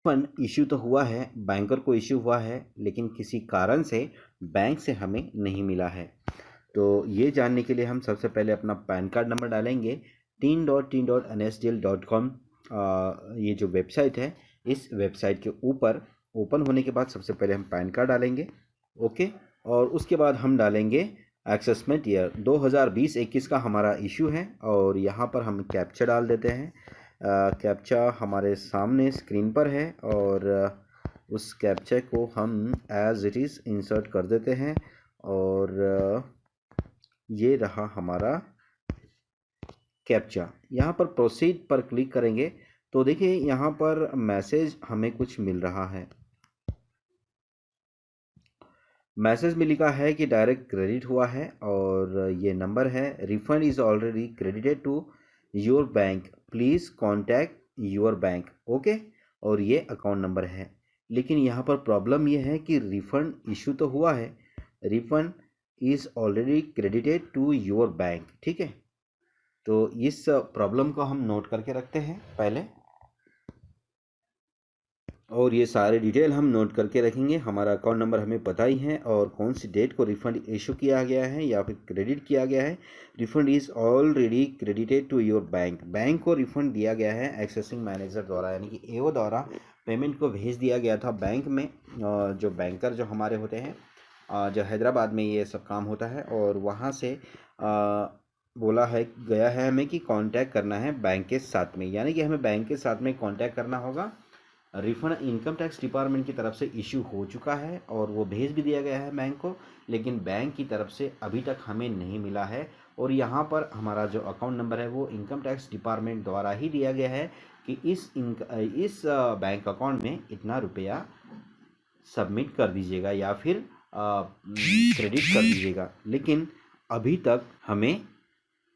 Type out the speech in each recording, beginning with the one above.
Fund issue तो हुआ है, बैंकर को इश्यू हुआ है, लेकिन किसी कारण से बैंक से हमें नहीं मिला है। तो ये जानने के लिए हम सबसे पहले अपना पैन कार्ड नंबर डालेंगे। teen.nsdl.com ये जो वेबसाइट है, इस वेबसाइट के ऊपर ओपन होने के बाद सबसे पहले हम पैन कार्ड डालेंगे। ओके, और उसके बाद हम डालेंगे एक्सेसमेंट ईयर 2020-21 का हमारा इशू है, और यहाँ पर हम कैप्चा डाल देते हैं। कैप्चा हमारे सामने स्क्रीन पर है, और उस कैप्चा को हम एज इट इज़ इंसर्ट कर देते हैं, और ये रहा हमारा कैप्चा। यहाँ पर प्रोसीड पर क्लिक करेंगे तो देखिए यहाँ पर मैसेज हमें कुछ मिल रहा है। मैसेज में लिखा है कि डायरेक्ट क्रेडिट हुआ है, और ये नंबर है refund is already credited to your bank, please contact your bank. Okay, और ये अकाउंट नंबर है। लेकिन यहाँ पर प्रॉब्लम ये है कि रिफ़ंड इशू तो हुआ है, refund is already credited to your bank. ठीक है, तो इस प्रॉब्लम को हम नोट करके रखते हैं पहले, और ये सारे डिटेल हम नोट करके रखेंगे। हमारा अकाउंट नंबर हमें पता ही है, और कौन सी डेट को रिफ़ंड इशू किया गया है या फिर क्रेडिट किया गया है। Refund is already credited to your bank, bank को रिफ़ंड दिया गया है एक्सेसिंग मैनेजर द्वारा, यानी कि एओ द्वारा पेमेंट को भेज दिया गया था बैंक में। जो बैंकर जो हमारे होते हैं, जो हैदराबाद में ये सब काम होता है, और वहाँ से बोला है गया है हमें कि कांटेक्ट करना है बैंक के साथ में, यानी कि हमें बैंक के साथ में कांटेक्ट करना होगा। रिफंड इनकम टैक्स डिपार्टमेंट की तरफ से इशू हो चुका है, और वो भेज भी दिया गया है बैंक को, लेकिन बैंक की तरफ से अभी तक हमें नहीं मिला है। और यहाँ पर हमारा जो अकाउंट नंबर है वो इनकम टैक्स डिपार्टमेंट द्वारा ही दिया गया है कि इस बैंक अकाउंट में इतना रुपया सबमिट कर दीजिएगा या फिर क्रेडिट कर दीजिएगा, लेकिन अभी तक हमें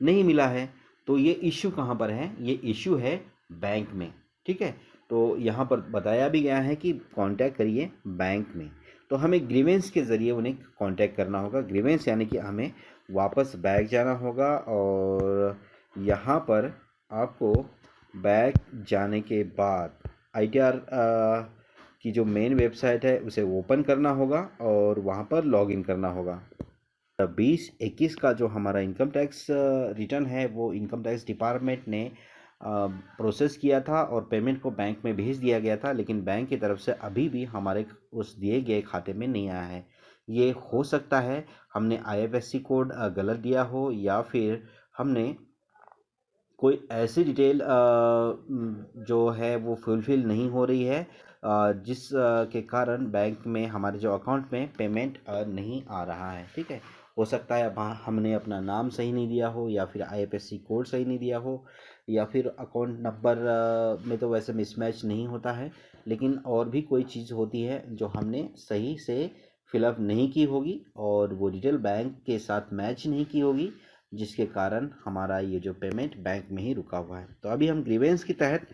नहीं मिला है। तो ये इशू कहाँ पर है? ये इशू है बैंक में। ठीक है, तो यहाँ पर बताया भी गया है कि कांटेक्ट करिए बैंक में। तो हमें ग्रीवेंस के ज़रिए उन्हें कांटेक्ट करना होगा। ग्रीवेंस यानी कि हमें वापस बैक जाना होगा, और यहाँ पर आपको बैक जाने के बाद ITR की जो मेन वेबसाइट है उसे ओपन करना होगा, और वहाँ पर लॉगिन करना होगा। 2021 का जो हमारा इनकम टैक्स रिटर्न है वो इनकम टैक्स डिपार्टमेंट ने प्रोसेस किया था, और पेमेंट को बैंक में भेज दिया गया था, लेकिन बैंक की तरफ से अभी भी हमारे उस दिए गए खाते में नहीं आया है। ये हो सकता है हमने IFSC कोड गलत दिया हो, या फिर हमने कोई ऐसी डिटेल जो है वो फुलफ़िल नहीं हो रही है, जिस के कारण बैंक में हमारे जो अकाउंट में पेमेंट नहीं आ रहा है। ठीक है, हो सकता है हमने अपना नाम सही नहीं दिया हो, या फिर IFSC कोड सही नहीं दिया हो, या फिर अकाउंट नंबर में तो वैसे मिसमैच नहीं होता है, लेकिन और भी कोई चीज़ होती है जो हमने सही से फिलअप नहीं की होगी, और वो डिटेल बैंक के साथ मैच नहीं की होगी, जिसके कारण हमारा ये जो पेमेंट बैंक में ही रुका हुआ है। तो अभी हम ग्रीवेंस के तहत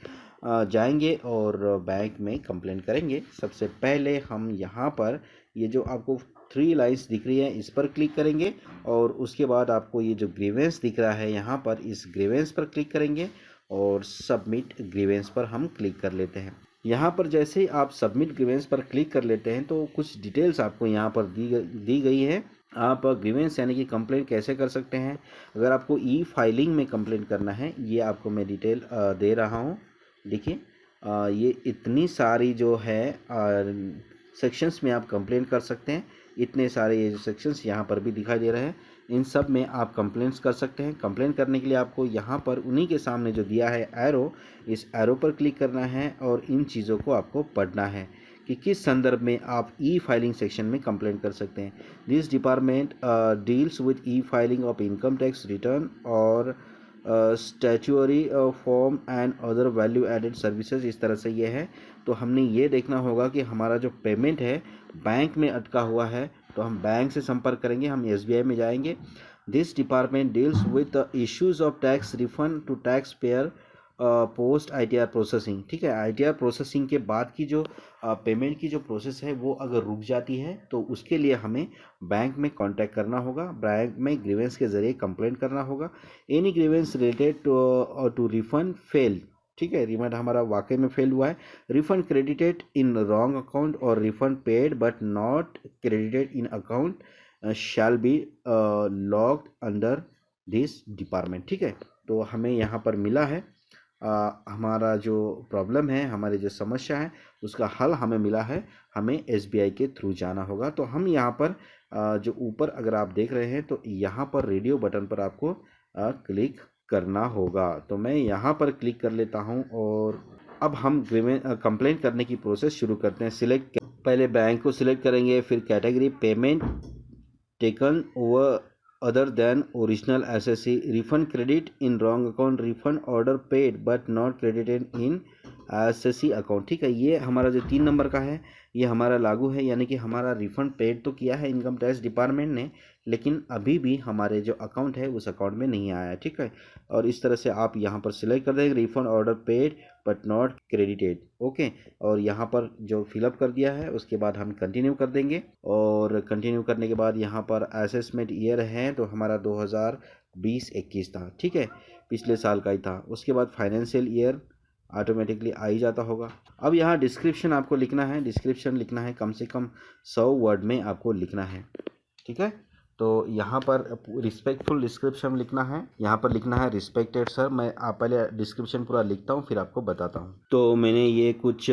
जाएंगे और बैंक में कंप्लेंट करेंगे। सबसे पहले हम यहाँ पर ये जो आपको 3 लाइन्स दिख रही है इस पर क्लिक करेंगे, और उसके बाद आपको ये जो ग्रीवेंस दिख रहा है यहाँ पर, इस ग्रीवेंस पर क्लिक करेंगे, और सबमिट ग्रीवेंस पर हम क्लिक कर लेते हैं। यहाँ पर जैसे ही आप सबमिट ग्रीवेंस पर क्लिक कर लेते हैं तो कुछ डिटेल्स आपको यहाँ पर दी गई है। आप ग्रीवेंस यानी कि कंप्लेंट कैसे कर सकते हैं। अगर आपको फाइलिंग में कंप्लेंट करना है, ये आपको मैं डिटेल दे रहा हूँ। देखिए, ये इतनी सारी जो है सेक्शंस में आप कंप्लेंट कर सकते हैं। इतने सारे ये जो सेक्शंस यहाँ पर भी दिखाई दे रहे हैं, इन सब में आप कंप्लेंट्स कर सकते हैं। कंप्लेंट करने के लिए आपको यहाँ पर उन्हीं के सामने जो दिया है एरो, इस एरो पर क्लिक करना है, और इन चीज़ों को आपको पढ़ना है कि किस संदर्भ में आप फाइलिंग सेक्शन में कंप्लेंट कर सकते हैं। This department deals with filing of income tax return और statutory form and other value added services, इस तरह से ये है। तो हमने ये देखना होगा कि हमारा जो पेमेंट है बैंक में अटका हुआ है, तो हम बैंक से संपर्क करेंगे। हम SBI में जाएंगे। This department deals with the issues of tax refund to tax payer post ITR processing. ठीक है, ITR प्रोसेसिंग के बाद की जो पेमेंट की जो प्रोसेस है वो अगर रुक जाती है तो उसके लिए हमें बैंक में कांटेक्ट करना होगा, बैंक में ग्रीवेंस के ज़रिए कंप्लेंट करना होगा। Any grievance related to refund fail ठीक है, रिफंड हमारा वाकई में फेल हुआ है। Refund credited in wrong account और refund paid but not credited in account shall be logged under this department. ठीक है, तो हमें यहाँ पर मिला है हमारा जो प्रॉब्लम है, हमारी जो समस्या है, उसका हल हमें मिला है। हमें SBI के थ्रू जाना होगा। तो हम यहाँ पर जो ऊपर अगर आप देख रहे हैं तो यहाँ पर रेडियो बटन पर आपको क्लिक करना होगा। तो मैं यहाँ पर क्लिक कर लेता हूँ और अब हम कंप्लेंट करने की प्रोसेस शुरू करते हैं। सिलेक्ट, पहले बैंक को सिलेक्ट करेंगे, फिर category payment taken over other than original SSC, refund credit in wrong account, refund order paid but not credited in SSC account। ठीक है, ये हमारा जो 3 नंबर का है ये हमारा लागू है, यानी कि हमारा रिफंड पेड तो किया है इनकम टैक्स डिपार्टमेंट ने, लेकिन अभी भी हमारे जो अकाउंट है उस अकाउंट में नहीं आया है। ठीक है, और इस तरह से आप यहाँ पर सिलेक्ट कर देंगे refund order paid but not credited. Okay, और यहाँ पर जो फिलअप कर दिया है उसके बाद हम कंटिन्यू कर देंगे, और कंटिन्यू करने के बाद यहाँ पर असेसमेंट ईयर है तो हमारा 2020-21 था। ठीक है, पिछले साल का ही था। उसके बाद फाइनेंशियल ईयर ऑटोमेटिकली आ ही जाता होगा। अब यहाँ डिस्क्रिप्शन आपको लिखना है, डिस्क्रिप्शन लिखना है कम से कम 100 वर्ड में आपको लिखना है। ठीक है, तो यहाँ पर रिस्पेक्टफुल डिस्क्रिप्शन लिखना है, यहाँ पर लिखना है रिस्पेक्टेड सर। मैं आप पहले डिस्क्रिप्शन पूरा लिखता हूँ फिर आपको बताता हूँ। तो मैंने ये कुछ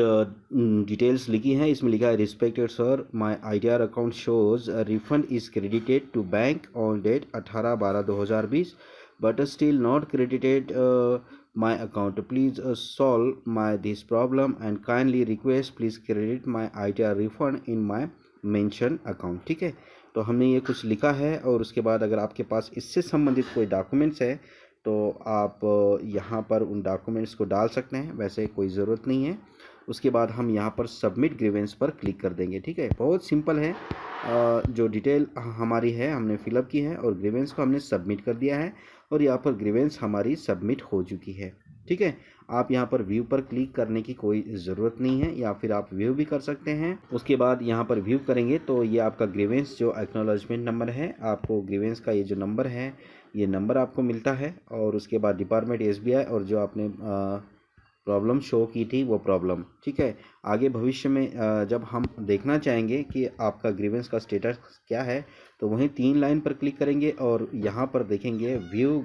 डिटेल्स लिखी हैं। इसमें लिखा है respected sir, my ITR account shows refund is credited to bank on date 18/12/2020 but still not credited my account. Please solve my this problem and kindly request please credit my ITR refund in my mention account। ठीक है, तो हमने ये कुछ लिखा है, और उसके बाद अगर आपके पास इससे संबंधित कोई डॉक्यूमेंट्स है तो आप यहाँ पर उन डॉक्यूमेंट्स को डाल सकते हैं, वैसे कोई ज़रूरत नहीं है। उसके बाद हम यहाँ पर सबमिट ग्रीवेंस पर क्लिक कर देंगे। ठीक है, बहुत सिंपल है। जो डिटेल हमारी है हमने फिलअप की है और ग्रीवेंस को हमने सबमिट कर दिया है, और यहाँ पर ग्रीवेंस हमारी सबमिट हो चुकी है। ठीक है, आप यहाँ पर व्यू पर क्लिक करने की कोई ज़रूरत नहीं है, या फिर आप व्यू भी कर सकते हैं। उसके बाद यहाँ पर व्यू करेंगे तो ये आपका ग्रीवेंस जो एक्नॉलेजमेंट नंबर है, आपको ग्रीवेंस का ये जो नंबर है ये नंबर आपको मिलता है, और उसके बाद डिपार्टमेंट SBI और जो आपने प्रॉब्लम शो की थी वो प्रॉब्लम। ठीक है, आगे भविष्य में जब हम देखना चाहेंगे कि आपका ग्रीवेंस का स्टेटस क्या है तो वहीं 3 लाइन पर क्लिक करेंगे और यहाँ पर देखेंगे व्यू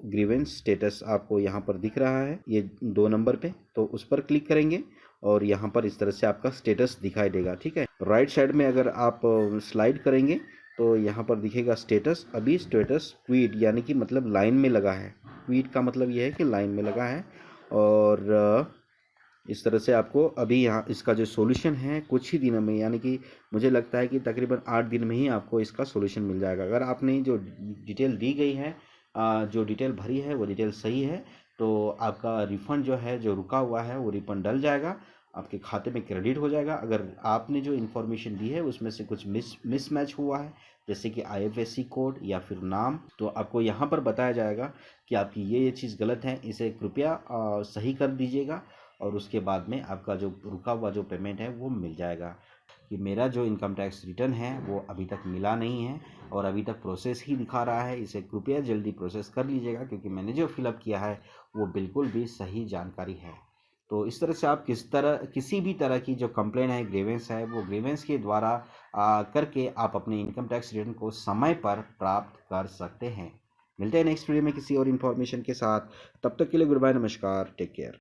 ग्रीवेंस स्टेटस आपको यहाँ पर दिख रहा है ये 2 नंबर पे, तो उस पर क्लिक करेंगे और यहाँ पर इस तरह से आपका स्टेटस दिखाई देगा। ठीक है, राइट साइड में अगर आप स्लाइड करेंगे तो यहाँ पर दिखेगा स्टेटस। अभी स्टेटस ट्वीट यानी कि मतलब लाइन में लगा है, ट्वीट का मतलब ये है कि लाइन में लगा है, और इस तरह से आपको अभी यहाँ इसका जो सॉल्यूशन है कुछ ही दिनों में, यानी कि मुझे लगता है कि तकरीबन 8 दिन में ही आपको इसका सॉल्यूशन मिल जाएगा। अगर आपने जो डिटेल दी गई है, जो डिटेल भरी है वो डिटेल सही है, तो आपका रिफ़ंड जो है जो रुका हुआ है वो रिफ़ंड डल जाएगा, आपके खाते में क्रेडिट हो जाएगा। अगर आपने जो इन्फॉर्मेशन दी है उसमें से कुछ मिसमैच हुआ है, जैसे कि IFSC कोड या फिर नाम, तो आपको यहाँ पर बताया जाएगा कि आपकी ये चीज़ गलत है, इसे कृपया सही कर दीजिएगा, और उसके बाद में आपका जो रुका हुआ जो पेमेंट है वो मिल जाएगा। कि मेरा जो इनकम टैक्स रिटर्न है वो अभी तक मिला नहीं है और अभी तक प्रोसेस ही दिखा रहा है, इसे कृपया जल्दी प्रोसेस कर लीजिएगा, क्योंकि मैंने जो फिलअप किया है वो बिल्कुल भी सही जानकारी है। तो इस तरह से आप किसी भी तरह की जो कंप्लेन है, ग्रीवेंस है, वो ग्रीवेंस के द्वारा करके आप अपने इनकम टैक्स रिटर्न को समय पर प्राप्त कर सकते हैं। मिलते हैं नेक्स्ट वीडियो में किसी और इन्फॉर्मेशन के साथ, तब तक के लिए गुड बाय, नमस्कार, टेक केयर।